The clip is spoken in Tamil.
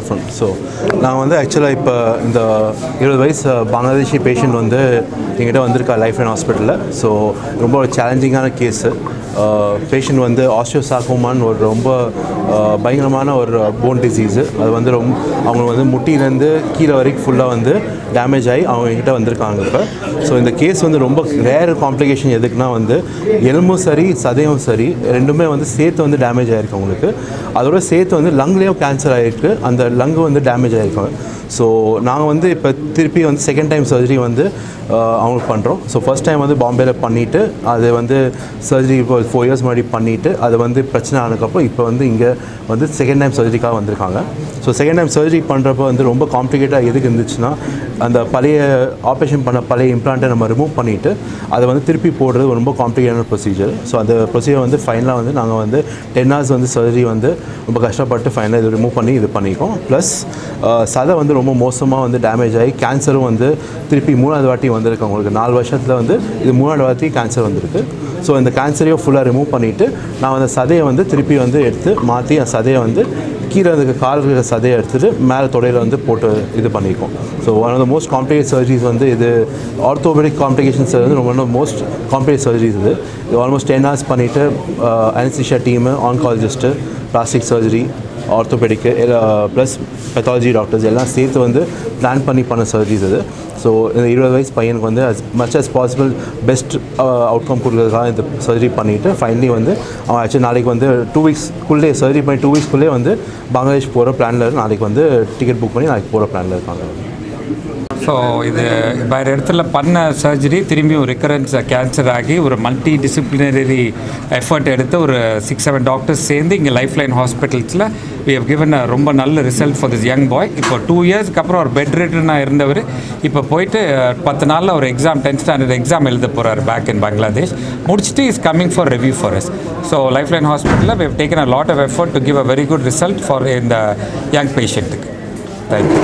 Saffron. So நான் வந்து ஆக்சுவலாக இப்போ இந்த 20 வயசு பங்களாதேஷி பேஷண்ட் வந்து எங்கிட்ட வந்திருக்கா லைஃப்லைன் ஹாஸ்பிட்டலில். ஸோ ரொம்ப ஒரு சேலஞ்சிங்கான கேஸு. பேஷண்ட் வந்து ஆஸ்டியோசார்கோமான்னு ஒரு ரொம்ப பயங்கரமான ஒரு போன் டிசீஸு. அது வந்து அவங்க வந்து முட்டியிலேருந்து கீழே வரைக்கும் ஃபுல்லாக வந்து டேமேஜ் ஆகி அவங்க எங்கிட்ட வந்திருக்காங்க இப்போ. ஸோ இந்த கேஸ் வந்து ரொம்ப ரேர் காம்ப்ளிகேஷன் எதுக்குன்னா வந்து எலும்பும் சரி சதையும் சரி ரெண்டுமே வந்து சேர்த்து வந்து டேமேஜ் ஆகிருக்கு அவங்களுக்கு. அதோட சேர்த்து வந்து லங்லேயும் கேன்சர் ஆகிருக்கு, அந்த லங்கு வந்து டேமேஜ் ஆகிருக்காங்க. ஸோ நாங்கள் வந்து இப்போ திருப்பி வந்து செகண்ட் டைம் சர்ஜரி வந்து அவங்களுக்கு பண்ணுறோம். ஸோ ஃபர்ஸ்ட் டைம் வந்து பாம்பேயில் பண்ணிவிட்டு அது வந்து சர்ஜரி இப்போ 4 இயர்ஸ் முன்னாடி பண்ணிவிட்டு அது வந்து பிரச்சனை ஆனதுக்கப்புறம் இப்போ வந்து இங்கே வந்து செகண்ட் டைம் சர்ஜரிக்காக வந்திருக்காங்க. ஸோ செகண்ட் டைம் சர்ஜரி பண்ணுறப்போ வந்து ரொம்ப காம்ப்ளிகேட்டாக எதுக்கு இருந்துச்சுன்னா அந்த பழைய ஆப்ரேஷன் பண்ண பழைய இம்ப்ளான்ட்டை நம்ம ரிமூவ் பண்ணிவிட்டு அதை வந்து திருப்பி போடுறது ரொம்ப காம்ப்ளிகேட்டான ப்ரொசீஜர். ஸோ அந்த ப்ரொசீஜர் வந்து ஃபைனலாக வந்து நாங்கள் வந்து 10 hours வந்து சர்ஜரி வந்து ரொம்ப கஷ்டப்பட்டு ஃபைனலாக இது ரிமூவ் பண்ணி இது பண்ணியிருக்கோம். ப்ளஸ் சதை வந்து ரொம்ப மோசமாக வந்து டேமேஜ் ஆகி கேன்சரும் வந்து திருப்பி 3வது வாட்டி வந்திருக்கு. அவங்களுக்கு 4 வருஷத்தில் வந்து இது 3வது வாட்டி கேன்சர் வந்திருக்கு. ஸோ இந்த கேன்சரையும் ஃபுல்லாக ரிமூவ் பண்ணிவிட்டு நான் அந்த சதையை வந்து திருப்பி வந்து எடுத்து மாற்றி அந்த சதையை வந்து கீழே அதுக்கு கால் இருக்கிற சதையை எடுத்துகிட்டு மேலே தொடையில் வந்து போட்டு இது பண்ணியிருக்கோம். So one of the most complicate surgeries வந்து இது ஆர்த்தோபெடிக் காம்ப்ளிகேஷன்ஸ் வந்து ரொம்ப மோஸ்ட் காம்ப்ளிகேட் சர்ஜரிஸ் இது ஆல்மோஸ்ட் 10 hours பண்ணிவிட்டு anaesthesia team, oncologist, plastic surgery, orthopaedic plus pathology doctors எல்லாம் சேர்த்து வந்து பிளான் பண்ண சர்ஜரிஸ் அது. ஸோ இந்த 20 வயசு பையனுக்கு வந்து as much as possible best outcome கொடுக்குறதுக்காக இந்த சர்ஜரி பண்ணிவிட்டு ஃபைனலி வந்து அவன் ஆக்சுவலி நாளைக்கு வந்து 2 weeksக்குள்ளே சர்ஜரி பண்ணி 2 weeksக்குள்ளே வந்து பங்களாதேஷ் போகிற பிளானில் நாளைக்கு வந்து டிக்கெட் புக் பண்ணி நாளைக்கு போகிற பிளானில் இருக்காங்க. ஸோ இது வேறு இடத்துல பண்ண சர்ஜரி திரும்பியும் ரிக்கரன்ஸ் கேன்சர் ஆகி ஒரு மல்டி டிசிப்ளினரி எஃபர்ட் எடுத்து ஒரு 6-7 டாக்டர்ஸ் சேர்ந்து இங்கே லைஃப்லைன் ஹாஸ்பிட்டல்ஸில் வி ஹவ் கிவன் ரொம்ப நல்ல result for this young boy. இப்போ 2 இயர்ஸ்க்கு அப்புறம் ஒரு பெட் ரிட்டனாக இருந்தவர் இப்போ போயிட்டு 10 நாளில் ஒரு எக்ஸாம் 10th standard எக்ஸாம் எழுத போகிறார் பேக் இன் பங்களாதேஷ். முடிச்சுட்டு is coming for review for us. So lifeline ஹாஸ்பிட்டலில் we have taken a lot of effort to give a very good result for இந்த யங் பேஷண்ட்டுக்கு. தேங்க்யூ.